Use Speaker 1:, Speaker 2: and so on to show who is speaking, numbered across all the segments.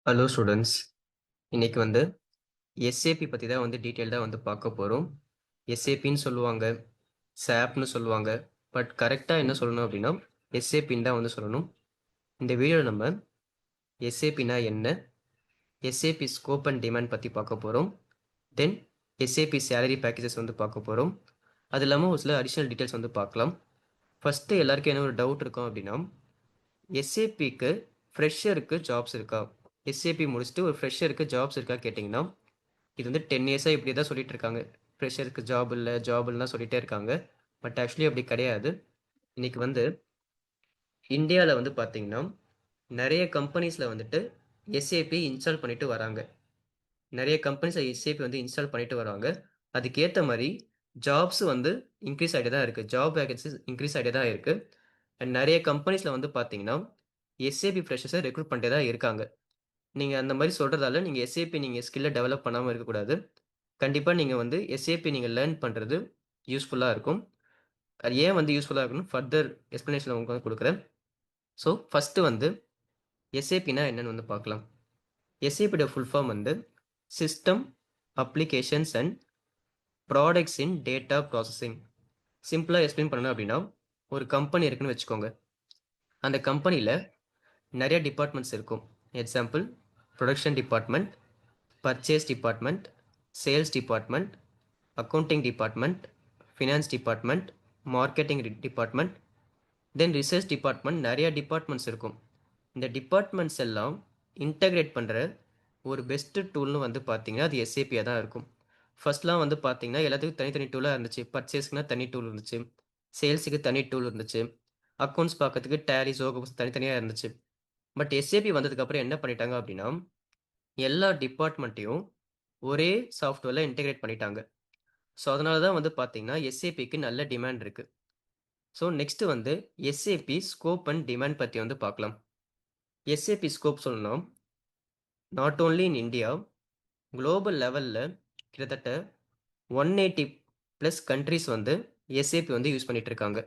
Speaker 1: Hello students. இன்னைக்கு வந்து SAP பற்றி தான் வந்து டீட்டெயில்டாக வந்து பார்க்க போகிறோம். எஸ்ஏபின்னு சொல்லுவாங்க, சாப்னு சொல்லுவாங்க. பட் கரெக்டாக என்ன சொல்லணும் அப்படின்னா எஸ்ஏபின்னு தான் வந்து சொல்லணும். இந்த வீடியோவில் நம்ம எஸ்ஏபினா என்ன, எஸ்ஏபி ஸ்கோப் அண்ட் டிமாண்ட் பற்றி பார்க்க போகிறோம். தென் எஸ்ஏபி சேலரி பேக்கேஜஸ் வந்து பார்க்க போகிறோம். அது இல்லாமல் ஒரு சில அடிஷ்னல் டீட்டெயில்ஸ் வந்து பார்க்கலாம். ஃபஸ்ட்டு எல்லாருக்கும் என்ன ஒரு டவுட் இருக்கும் அப்படின்னா, எஸ்ஏபிக்கு ஃப்ரெஷருக்கு ஜாப்ஸ் இருக்கா, எஸ்ஏபி முடிச்சுட்டு ஒரு ஃப்ரெஷருக்கு ஜாப்ஸ் இருக்கா கேட்டிங்கன்னா, இது வந்து 10 இயர்ஸாக இப்படி தான் சொல்லிட்டு இருக்காங்க. ஃப்ரெஷருக்கு ஜாப் இல்லை ஜாப் இல்லைன்னா சொல்லிட்டே இருக்காங்க. பட் ஆக்சுவலி அப்படி கிடையாது. இன்னைக்கு வந்து இந்தியாவில் வந்து பார்த்தீங்கன்னா நிறைய கம்பெனிஸில் வந்துட்டு எஸ்ஏபி இன்ஸ்டால் பண்ணிட்டு வராங்க. நிறைய கம்பெனிஸில் எஸ்ஏபி வந்து இன்ஸ்டால் பண்ணிட்டு வராங்க. அதுக்கேற்ற மாதிரி ஜாப்ஸ் வந்து இன்க்ரீஸ் ஆகிட்டே தான் இருக்குது. ஜாப் வேகன்சிஸ் இன்க்ரீஸ் ஆகிட்டே தான் இருக்குது. அண்ட் நிறைய கம்பெனிஸில் வந்து பார்த்தீங்கன்னா எஸ்ஏபி ஃப்ரெஷர்ஸை ரெக்ரூட் பண்ணிட்டே தான் இருக்காங்க. நீங்கள் அந்த மாதிரி சொல்கிறதால நீங்கள் எஸ்ஏபி நீங்கள் ஸ்கில்லை டெவலப் பண்ணாமல் இருக்கக்கூடாது. கண்டிப்பாக நீங்கள் வந்து எஸ்ஏபி நீங்கள் லேர்ன் பண்ணுறது யூஸ்ஃபுல்லாக இருக்கும். அது ஏன் வந்து யூஸ்ஃபுல்லாக இருக்குன்னு ஃபர்தர் எக்ஸ்ப்ளனேஷன் உங்களுக்கு வந்து கொடுக்குறேன். ஸோ ஃபஸ்ட்டு வந்து எஸ்ஏபினா என்னன்னு வந்து பார்க்கலாம். எஸ்ஏபியோட ஃபுல் ஃபார்ம் வந்து system applications and products in data processing. சிம்பிளாக எக்ஸ்பிளைன் பண்ணணும் அப்படின்னா, ஒரு கம்பெனி இருக்குன்னு வச்சுக்கோங்க. அந்த கம்பெனியில் நிறைய டிபார்ட்மெண்ட்ஸ் இருக்கும். Example, production department, purchase department, sales department, accounting department, finance department, marketing department, தென் ரிசர்ச் டிபார்ட்மெண்ட், நிறைய டிபார்ட்மெண்ட்ஸ் இருக்கும். இந்த டிபார்ட்மெண்ட்ஸ் எல்லாம் இன்டகிரேட் பண்ணுற ஒரு பெஸ்ட்டு டூல்னு வந்து பார்த்தீங்கன்னா அது எஸ்ஏபியாக தான் இருக்கும். ஃபர்ஸ்ட்லாம் வந்து பார்த்தீங்கன்னா எல்லாத்துக்கும் தனித்தனி டூலாக இருந்துச்சு. பர்ச்சேஸ்க்குனா தனி டூல் இருந்துச்சு, சேல்ஸுக்கு தனி டூல் இருந்துச்சு, அக்கௌண்ட்ஸ் பார்க்கறதுக்கு டேலி ஜோகோ தனித்தனியாக இருந்துச்சு. பட் எஸ்ஏபி வந்ததுக்கப்புறம் என்ன பண்ணிட்டாங்க அப்படின்னா, எல்லா டிபார்ட்மெண்ட்டையும் ஒரே சாஃப்ட்வேரில் இன்டகிரேட் பண்ணிட்டாங்க. ஸோ அதனால தான் வந்து பார்த்தீங்கன்னா எஸ்ஏபிக்கு நல்ல டிமாண்ட் இருக்குது. ஸோ நெக்ஸ்ட்டு வந்து எஸ்ஏபி ஸ்கோப் அண்ட் டிமாண்ட் பற்றி வந்து பார்க்கலாம். எஸ்ஏபி ஸ்கோப் சொல்லணும், not only in India, global லெவலில் கிட்டத்தட்ட 180 ப்ளஸ் கண்ட்ரிஸ் வந்து எஸ்ஏபி வந்து யூஸ் பண்ணிட்டு இருக்காங்க.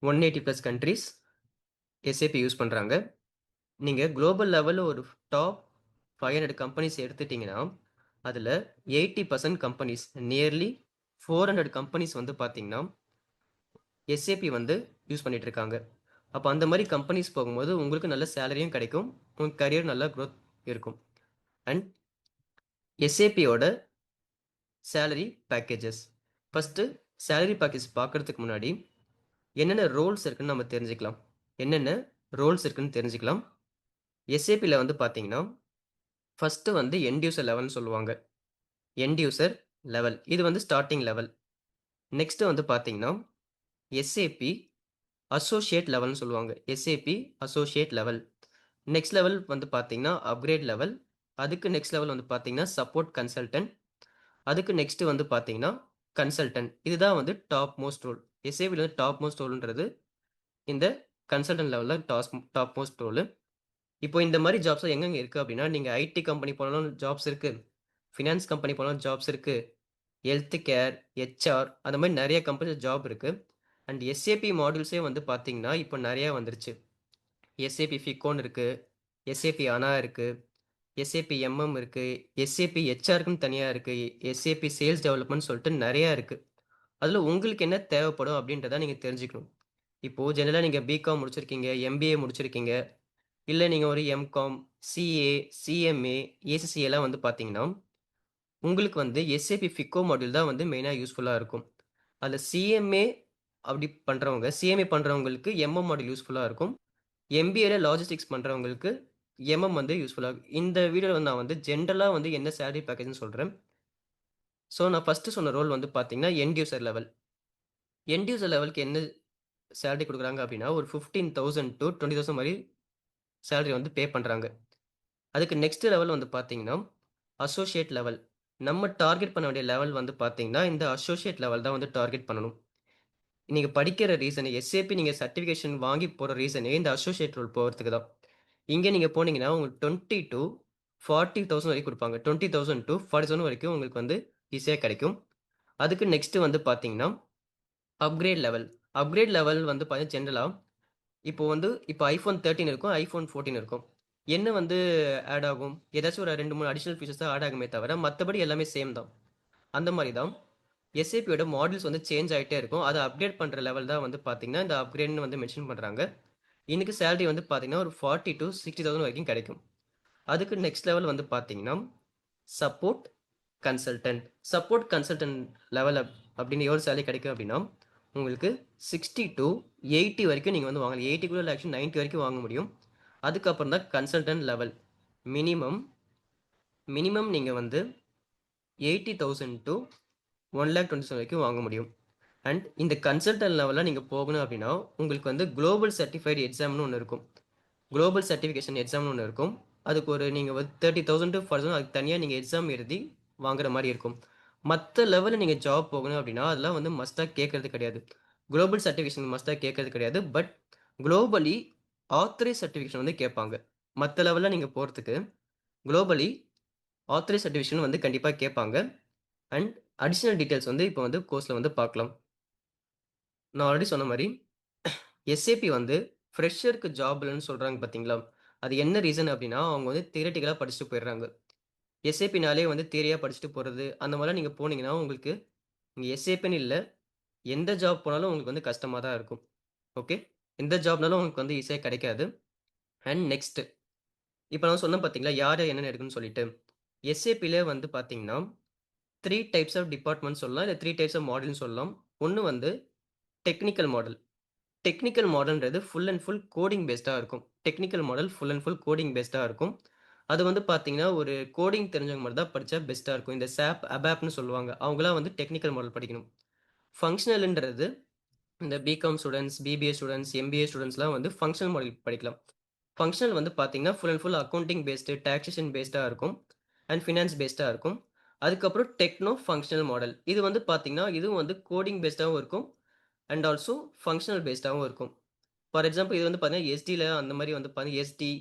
Speaker 1: 180 ப்ளஸ் கண்ட்ரிஸ் எஸ்ஏபி யூஸ் பண்ணுறாங்க. நீங்கள் குளோபல் லெவலில் ஒரு டாப் 500 கம்பெனிஸ் எடுத்துட்டிங்கன்னா அதில் 80% கம்பெனிஸ், நியர்லி 400 கம்பெனிஸ் வந்து பார்த்தீங்கன்னா எஸ்ஏபி வந்து யூஸ் பண்ணிட்டு இருக்காங்க. அப்போ அந்த மாதிரி கம்பெனிஸ் போகும்போது உங்களுக்கு நல்ல சேலரியும் கிடைக்கும், உங்கள் கரியர் நல்லா க்ரோத் இருக்கும். அண்ட் எஸ்ஏபியோட salary packages, first salary package பார்க்குறதுக்கு முன்னாடி என்னென்ன ரோல்ஸ் இருக்குன்னு நம்ம தெரிஞ்சுக்கலாம். என்னென்ன ரோல்ஸ் இருக்குன்னு தெரிஞ்சுக்கலாம். எஸ்ஏபியில் வந்து பார்த்தீங்கன்னா ஃபஸ்ட்டு வந்து எண்ட் யூசர் லெவல்னு சொல்லுவாங்க. எண்ட் யூசர் லெவல் இது வந்து ஸ்டார்டிங் லெவல். நெக்ஸ்ட்டு வந்து பார்த்தீங்கன்னா எஸ்ஏபி அசோசியேட் லெவல்னு சொல்லுவாங்க. எஸ்ஏபி அசோசியேட் லெவல். நெக்ஸ்ட் லெவல் வந்து பார்த்தீங்கன்னா அப்கிரேட் லெவல். அதுக்கு நெக்ஸ்ட் லெவல் வந்து பார்த்தீங்கன்னா சப்போர்ட் கன்சல்டன்ட். அதுக்கு நெக்ஸ்ட் வந்து பார்த்தீங்கன்னா கன்சல்டன்ட். இதுதான் வந்து டாப் மோஸ்ட் ரோல். எஸ்ஏபியில் வந்து டாப் மோஸ்ட் ரோல்ன்றது இந்த கன்சல்டன்ட் லெவலில் டாப் மோஸ்ட் ரோல். இப்போ இந்த மாதிரி ஜாப்ஸ் எங்கெங்கே இருக்குது அப்படின்னா, நீங்கள் ஐடி கம்பெனி போனாலும் ஜாப்ஸ் இருக்குது, ஃபினான்ஸ் கம்பெனி போனாலும் ஜாப்ஸ் இருக்குது, ஹெல்த் கேர், ஹெச்ஆர், அந்த மாதிரி நிறைய கம்பெனியில் ஜாப் இருக்குது. அண்ட் எஸ்ஏபி மாடியூல்ஸே வந்து பார்த்தீங்கன்னா இப்போ நிறையா வந்துருச்சு. எஸ்ஏபி ஃபிகோன் இருக்குது, எஸ்ஏபி அனா இருக்குது, எஸ்ஏபி எம்எம் இருக்குது, எஸ்ஏபி ஹெச்ஆருக்குன்னு தனியாக இருக்குது, எஸ்ஏபி சேல்ஸ் டெவலப்மெண்ட் சொல்லிட்டு நிறையா இருக்குது. அதில் உங்களுக்கு என்ன தேவைப்படும் அப்படின்றத நீங்கள் தெரிஞ்சுக்கணும். இப்போது ஜெனரலாக நீங்கள் பிகாம் முடிச்சிருக்கீங்க, எம்பிஏ முடிச்சிருக்கீங்க, இல்லை நீங்கள் ஒரு எம்காம், சிஏ, சிஎம்ஏ, ஏசிசிஏலாம் வந்து பார்த்தீங்கன்னா உங்களுக்கு வந்து எஸ்ஏபி ஃபிகோ மாடியூல் தான் வந்து மெயினாக யூஸ்ஃபுல்லாக இருக்கும். அதில் சிஎம்ஏ அப்படி பண்ணுறவங்க, சிஎம்ஏ பண்ணுறவங்களுக்கு எம்எம் மாடியூல் யூஸ்ஃபுல்லாக இருக்கும். எம்பிஏல லாஜிஸ்டிக்ஸ் பண்ணுறவங்களுக்கு எம்எம் வந்து யூஸ்ஃபுல்லாக இருக்கும். இந்த வீடியோவில் நான் வந்து ஜென்ரலாக வந்து என்ன சேலரி பேக்கேஜ்னு சொல்கிறேன். ஸோ நான் ஃபஸ்ட்டு சொன்ன ரோல் வந்து பார்த்தீங்கன்னா end user level. End user லெவலுக்கு என்ன சேலரி கொடுக்குறாங்க அப்படின்னா ஒரு 15,000 to 20,000 மாதிரி சேலரி வந்து பே பண்ணுறாங்க. அதுக்கு நெக்ஸ்ட் லெவல் வந்து பார்த்தீங்கன்னா அசோசியேட் லெவல். நம்ம டார்கெட் பண்ண வேண்டிய லெவல் வந்து பார்த்தீங்கன்னா இந்த அசோசியேட் லெவல் தான் வந்து டார்கெட் பண்ணணும். நீங்கள் படிக்கிற ரீசன், எஸ்ஏபி நீங்கள் சர்டிஃபிகேஷன் வாங்கி போகிற ரீசனே இந்த அசோசியேட் ரோல் போகிறதுக்கு தான். இங்கே நீங்கள் போனீங்கன்னா உங்களுக்கு 20 to 40,000 வரைக்கும் கொடுப்பாங்க. 20,000 to 40,000 வரைக்கும் உங்களுக்கு வந்து ஈஸியாக கிடைக்கும். அதுக்கு நெக்ஸ்ட்டு வந்து பார்த்தீங்கன்னா அப்கிரேட் லெவல். அப்கிரேட் லெவல் வந்து பார்த்தீங்கன்னா ஜென்ரலாக இப்போ ஐஃபோன் 13 இருக்கும், ஐஃபோன் 14 இருக்கும். என்ன வந்து ஆட் ஆகும்? ஏதாச்சும் ஒரு 2, 3 அடிஷனல் ஃபீச்சர்ஸ் தான் ஆட் ஆகுமே தவிர, மத்தபடி எல்லாமே சேம் தான். அந்த மாரி தான் எஸ்ஏபியோட மாடல்ஸ் வந்து சேஞ்ச் ஆயிட்டே இருக்கும். அத அப்டேட் பண்ற லெவல் தான் வந்து பார்த்தீங்கன்னா, இந்த அப்கிரேட்ன்னு வந்து மென்ஷன் பண்றாங்க. இன்னைக்கு சேலரி வந்து பார்த்தீங்கன்னா, ஒரு 40,000-60,000 வரைக்கும் கிடைக்கும். அதுக்கு நெக்ஸ்ட் லெவல் வந்து பார்த்தீங்கன்னா, support consultant. Support consultant level அப்படின்னு எவ்வளோ சேலரி கிடைக்கும் அப்படின்னா, உங்களுக்கு 60-80 வரைக்கும் நீங்க வந்து வாங்கலாம். 80 கூட இல்ல ஆக்சுவலி 90 வரைக்கும் வாங்க முடியும். அதுக்கப்புறம் தான் கன்சல்டன்ட் லெவல். மினிமம் மினிமம் நீங்க வந்து 80,000 to 1,20,000 வரைக்கும் வாங்க முடியும். அண்ட் இந்த கன்சல்டன்ட் லெவல்ல நீங்க போகணும் அப்படின்னா, உங்களுக்கு வந்து குளோபல் சர்டிஃபைட் எக்ஸாம்னு ஒண்ணு இருக்கும். குளோபல் சர்டிஃபிகேஷன் எக்ஸாம்னு ஒண்ணு இருக்கும். அதுக்கு ஒரு நீங்க வந்து 30,000 to 40,000 அதுக்கு தனியா நீங்க எக்ஸாம் எழுதி வாங்குற மாரி இருக்கும். மத்த லெவல்ல நீங்க ஜாப் போகணும் அப்படின்னா, அதெல்லாம் வந்து மஸ்ட்டா கேட்கறது கிடையாது. குளோபல் சர்டிஃபிகேஷன் மஸ்ட்டா கேட்கறது கிடையாது. பட் குளோபலி ஆத்தரைஸ் சர்டிஃபிகேஷன் வந்து கேட்பாங்க. மத்த லெவல்ல நீங்க போறதுக்கு குளோபலி ஆத்தரைஸ் சர்டிஃபிகேஷன் வந்து கண்டிப்பா கேட்பாங்க. அண்ட் அடிஷனல் டீட்டெயில்ஸ் வந்து இப்போ வந்து கோர்ஸ்ல வந்து பார்க்கலாம். நான் ஆல்ரெடி சொன்ன மாரி எஸ்ஏபி வந்து ஃப்ரெஷருக்கு ஜாப் இல்லன்னு சொல்றாங்க பார்த்தீங்களா? அது என்ன ரீசன் அப்டின்னா, அவங்க வந்து தியரட்டிக்கலா படிச்சுட்டு போயிடுறாங்க. எஸ்ஏபினாலே வந்து தியரியா படிச்சுட்டு போறது, அந்த மாரிலாம் நீங்க போனீங்கன்னா, உங்களுக்கு நீங்க எஸ்ஏபின்னு இல்ல, எந்த ஜாப் போனாலும் உங்களுக்கு வந்து கஷ்டமா தான் இருக்கும். ஓகே. எந்த ஜாப்னாலும் உங்களுக்கு வந்து ஈஸியா கிடைக்காது. அண்ட் நெக்ஸ்ட் இப்ப நான் சொன்னேன் பார்த்தீங்களா, யாரு என்னென்ன எடுக்கணும்னு சொல்லிட்டு. எஸ்ஏபிலே வந்து பார்த்தீங்கன்னா, 3 டைப்ஸ் ஆஃப் டிபார்ட்மென்ட் சொல்லலாம். இல்ல 3 டைப்ஸ் ஆஃப் மாடல்ன்னு சொல்லலாம். ஒண்ணு வந்து டெக்னிக்கல் மாடல். டெக்னிக்கல் மாடல்ன்றது ஃபுல் அண்ட் ஃபுல் கோடிங் பேஸ்டா இருக்கும். Technical model full and full coding பேஸ்டா இருக்கும். அது வந்து பார்த்தீங்கன்னா, ஒரு கோடிங் தெரிஞ்சவங்க மட்டும் தான் படிச்சா பெஸ்ட்டா இருக்கும். இந்த SAP, ABAPன்னு சொல்லுவாங்க. அவங்கலாம் வந்து டெக்னிக்கல் மாடல் படிக்கணும். ஃபங்ஷனல்ன்றது இந்த BCom students, BBA students, MBA ஸ்டூடண்ட்ஸ்லாம் வந்து ஃபங்ஷனல் மாடல் படிக்கலாம். ஃபங்ஷனல் வந்து பார்த்தீங்கன்னா, full and full accounting based, taxation பேஸ்டா இருக்கும். அண்ட் ஃபினான்ஸ் பேஸ்டா இருக்கும். அதுக்கப்புறம் டெக்னோ ஃபங்ஷனல் மாடல். இது வந்து பார்த்தீங்கன்னா, இதுவும் வந்து கோடிங் பேஸ்டாவும் இருக்கும். அண்ட் ஆல்சோ ஃபங்ஷனல் பேஸ்டாவும் இருக்கும். ஃபார் எக்ஸாம்பிள் இது வந்து பார்த்தீங்கன்னா, எஸ்டில அந்த மாரி வந்து பார்த்தீங்கன்னா, எஸ்டி,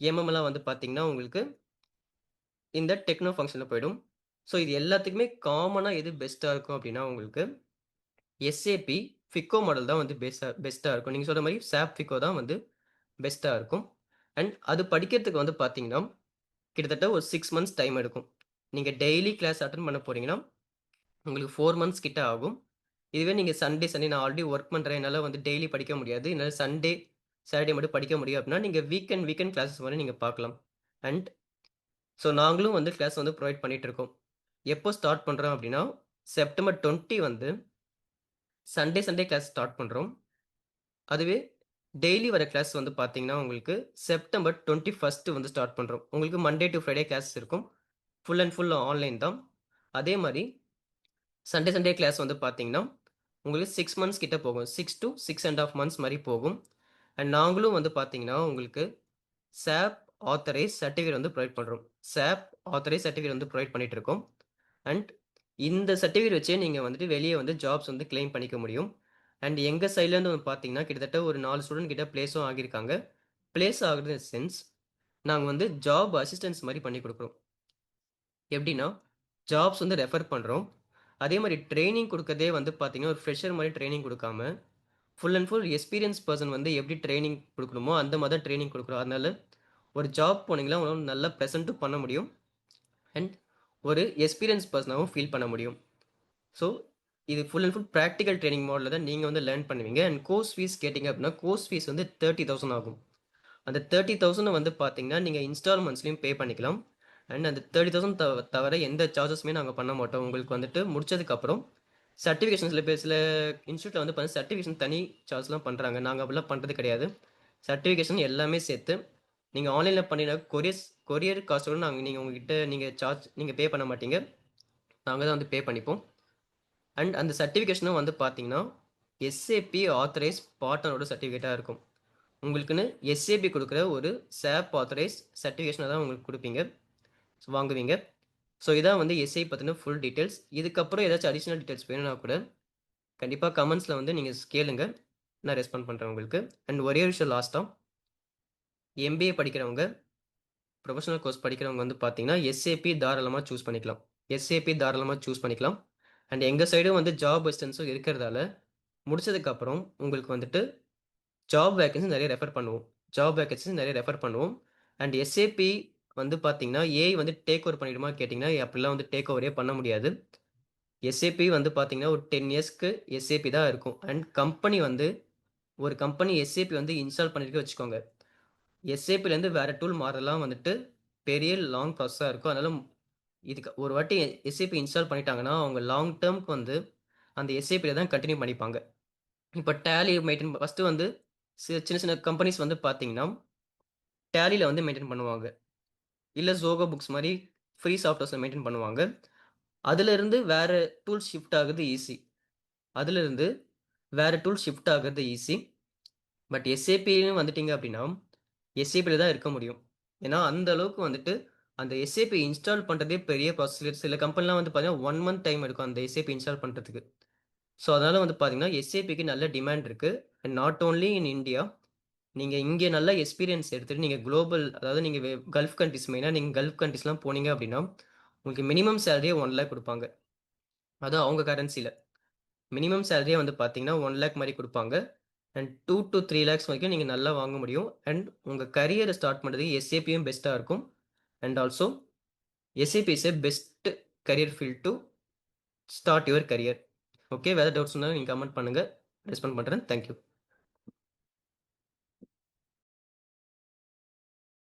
Speaker 1: எம்எம்லாம் வந்து பார்த்தீங்கன்னா, உங்களுக்கு இந்த டெக்னோ ஃபங்ஷன்ல போயிடும். ஸோ இது எல்லாத்துக்குமே காமனா எது பெஸ்ட்டா இருக்கும் அப்டின்னா, உங்களுக்கு எஸ்ஏபி, ஃபிக்கோ மாடல் தான் வந்து பெஸ்ட்டா இருக்கும். நீங்க சொல்ற மாரி SAP ஃபிக்கோ தான் வந்து பெஸ்ட்டா இருக்கும். அண்ட் அது படிக்கிறதுக்கு வந்து பார்த்தீங்கன்னா, கிட்டத்தட்ட ஒரு 6 மந்த்ஸ் டைம் எடுக்கும். நீங்க டெய்லி கிளாஸ் அட்டெண்ட் பண்ண போறீங்கன்னா, உங்களுக்கு 4 மந்த்ஸ் கிட்ட ஆகும். இதுவே நீங்க சண்டே நான் ஆல்ரெடி வொர்க் பண்றேன். என்னால வந்து டெய்லி படிக்க முடியாது. என்னால சண்டே, சாட்டர்டே மட்டும் படிக்க முடியும் அப்டின்னா, நீங்க வீக்கெண்ட் கிளாஸஸ் வந்து நீங்க பார்க்கலாம். அண்ட் ஸோ நாங்களும் வந்து கிளாஸ் வந்து புரொவைட் பண்ணிட்டு இருக்கோம். எப்போ ஸ்டார்ட் பண்றோம் அப்டின்னா, செப்டம்பர் 20 வந்து சண்டே கிளாஸ் ஸ்டார்ட் பண்றோம். அதுவே டெய்லி வர கிளாஸ் வந்து பார்த்தீங்கன்னா, உங்களுக்கு செப்டம்பர் 21 வந்து ஸ்டார்ட் பண்றோம். உங்களுக்கு மண்டே டூ ஃப்ரைடே கிளாஸ் இருக்கும். ஃபுல் அண்ட் ஃபுல் ஆன்லைன் தான். அதே மாரி சண்டே கிளாஸ் வந்து பார்த்தீங்கன்னா, உங்களுக்கு 6 மந்த்ஸ் கிட்ட போகும். 6 to 6 1/2 மந்த்ஸ் மாரி போகும். அண்ட் நாங்களும் வந்து பார்த்தீங்கன்னா, உங்களுக்கு சாப் ஆத்தரைஸ் சர்டிஃபிகேட் வந்து புரொவைட் பண்றோம். சாப் ஆத்தரைஸ் சர்டிஃபிகேட் வந்து புரொவைட் பண்ணிட்டு இருக்கோம். அண்ட் இந்த சர்டிஃபிகேட் வச்சே நீங்க வந்துட்டு வெளிய வந்து ஜாப்ஸ் வந்து கிளைம் பண்ணிக்க முடியும். அண்ட் எங்க சைட்லேருந்து வந்து பார்த்தீங்கன்னா, கிட்டத்தட்ட ஒரு 4 ஸ்டூடண்ட் கிட்ட பிளேஸும் ஆகியிருக்காங்க. பிளேஸ் ஆகுறது இன் சென்ஸ், நாங்க வந்து ஜாப் அசிஸ்டன்ஸ் மாரி பண்ணி குடுக்குறோம். எப்படின்னா, ஜாப்ஸ் வந்து ரெஃபர் பண்றோம். அதே மாரி ட்ரெய்னிங் குடுக்கறதே வந்து பார்த்தீங்கன்னா, ஒரு ஃப்ரெஷர் மாரி ட்ரெய்னிங் குடுக்காம, full and full experience person வந்து எப்படி ட்ரெய்னிங் குடுக்கணுமோ, அந்த மாரி தான் ட்ரெய்னிங் குடுக்குறோம். அதனால ஒரு ஜாப் போனீங்கன்னா, உங்களால நல்லா பிரசன்ட்டும் பண்ண முடியும். அண்ட் ஒரு எக்ஸ்பீரியன்ஸ் பெர்சனாவும் ஃபீல் பண்ண முடியும். ஸோ, இது full and full practical training மோட்ல தான் நீங்க வந்து லேர்ன் பண்ணுவீங்க. அண்ட் கோர்ஸ் ஃபீஸ் கேட்டீங்க அப்படின்னா, கோர்ஸ் ஃபீஸ் வந்து 30,000 ஆகும். அந்த 30,000 வந்து பார்த்தீங்கன்னா, நீங்க இன்ஸ்டால்மெண்ட்ஸ்லயும் பே பண்ணிக்கலாம். அண்ட் அந்த 30,000 தவிர எந்த சார்ஜஸுமே நாங்க பண்ண மாட்டோம். உங்களுக்கு வந்துட்டு முடிச்சதுக்கப்புறம் சர்டிஃபிகேஷன் சில இன்ஸ்டிடியூட்ல வந்து பார்த்தீங்கன்னா, சர்டிஃபிகேஷன் தனி சார்ஜ்லாம் பண்றாங்க. நாங்க அப்படிலாம் பண்றது கிடையாது. சர்டிஃபிகேஷன் எல்லாமே சேர்த்து நீங்க ஆன்லைன்ல பண்ணின கொரியர் காஸ்ட்டோட நீங்க உங்ககிட்ட நீங்க பே பண்ண மாட்டீங்க. நாங்க தான் வந்து பே பண்ணிப்போம். அண்ட் அந்த சர்டிஃபிகேஷனும் வந்து பார்த்தீங்கன்னா, எஸ்ஏபி ஆத்தரைஸ்ட் பார்ட்னரோட சர்டிஃபிகேட்டா இருக்கும். உங்களுக்குன்னு எஸ்ஏபி குடுக்குற ஒரு SAP ஆத்தரைஸ்ட் சர்டிஃபிகேஷன தான் உங்களுக்கு குடுப்பீங்க. வாங்குவீங்க. ஸோ இதான் வந்து எஸ்ஏ பத்தின ஃபுல் டீட்டெயில்ஸ். இதுக்கப்புறம் ஏதாச்சும் அடிஷனல் டீட்டெயில்ஸ் வேணும்னா கூட, கண்டிப்பா கமெண்ட்ஸ்ல வந்து நீங்க கேளுங்க. நான் ரெஸ்பாண்ட் பண்றேன் உங்களுக்கு. அண்ட் ஒரே ஒரு விஷயம் லாஸ்ட்டா, எம்பிஏ படிக்கிறவங்க, ப்ரொஃபஷனல் கோர்ஸ் படிக்கிறவங்க வந்து பார்த்தீங்கன்னா, எஸ்ஏபி தாராளமா சூஸ் பண்ணிக்கலாம். எஸ்ஏபி தாராளமா சூஸ் பண்ணிக்கலாம். அண்ட் எங்க சைடும் வந்து ஜாப் அசிஸ்டன்ஸும் இருக்கிறதால, முடிச்சதுக்கப்புறம் உங்களுக்கு வந்துட்டு ஜாப் வேக்கன்சி நெறைய ரெஃபர் பண்ணுவோம். ஜாப் வேக்கன்சி நெறைய ரெஃபர் பண்ணுவோம். அண்ட் எஸ்ஏபி வந்து பார்த்தீங்கன்னா, ஏஐ வந்து டேக் ஓவர் பண்ணிடுமா கேட்டீங்கன்னா, அப்படிலாம் வந்து டேக் ஓவரே பண்ண முடியாது. எஸ்ஏபி வந்து பார்த்தீங்கன்னா, ஒரு 10 இயர்ஸ்க்கு எஸ்ஏபி தான் இருக்கும். அண்ட் கம்பெனி வந்து ஒரு கம்பெனி எஸ்ஏபி வந்து இன்ஸ்டால் பண்ணிருக்கு வச்சுக்கோங்க. எஸ்ஏபிலேருந்து வேற டூல் மாறலாம் வந்துட்டு பெரிய லாங் ப்ராசஸா இருக்கும். அதனால இதுக்கு ஒரு வாட்டி எஸ்ஏபி இன்ஸ்டால் பண்ணிட்டாங்கன்னா, அவங்க லாங் டெர்ம்க்கு வந்து அந்த எஸ்ஏபில தான் கன்டின்யூ பண்ணிப்பாங்க. இப்ப டேலி மெயின்டெயின் ஃபர்ஸ்ட்டு வந்து சின்ன சின்ன கம்பெனிஸ் வந்து பார்த்தீங்கன்னா, டேலில வந்து மெயின்டெயின் பண்ணுவாங்க. இல்ல Zoho புக்ஸ் மாரி ஃப்ரீ சாஃப்ட்வேர்ஸ்ல மெயின்டெயின் பண்ணுவாங்க. அதிலிருந்து வேற டூல் ஷிஃப்ட் ஆகுறது ஈஸி. அதிலிருந்து வேற டூல் ஷிஃப்ட் ஆகுறது ஈஸி. பட் எஸ்ஏபின்னு வந்துட்டீங்க அப்படின்னா, எஸ்ஏபில தான் இருக்க முடியும். ஏன்னா, அந்த அளவுக்கு வந்துட்டு அந்த எஸ்ஏபி இன்ஸ்டால் பண்றதே பெரிய ப்ராசஸ். சில கம்பெனிலாம் வந்து பார்த்தீங்கன்னா, 1 மந்த் டைம் எடுக்கும் அந்த எஸ்ஏபி இன்ஸ்டால் பண்றதுக்கு. ஸோ, அதனால வந்து பார்த்தீங்கன்னா, எஸ்ஏபிக்கு நல்ல டிமாண்ட் இருக்கு. And not only in India. நீங்க இங்க நல்ல எக்ஸ்பீரியன்ஸ் எடுத்துட்டு நீங்க குளோபல் அதாவது நீங்க கல்ஃப் கண்ட்ரீஸ் மெயினா நீங்க கல்ஃப் கண்ட்ரீஸ்லாம் போனீங்க அப்படின்னா, உங்களுக்கு மினிமம் சேலரியே 1,00,000 குடுப்பாங்க. அதுவும் அவங்க கரன்சில. மினிமம் சேலரியே வந்து பார்த்தீங்கன்னா, 1,00,000 மாரி குடுப்பாங்க. அண்ட் 2 டூ 3 லேக்ஸ் வரைக்கும் நீங்க நல்லா வாங்க முடியும். அண்ட் உங்க கரியர ஸ்டார்ட் பண்றதுக்கு எஸ்ஏபியும் பெஸ்ட்டா இருக்கும். And also SAP is a best career field to start your career. Okay. வேற டவுட்ஸ் இருந்தா நீங்க கமெண்ட் பண்ணுங்க. ரெஸ்பாண்ட் பண்றேன். Thank you.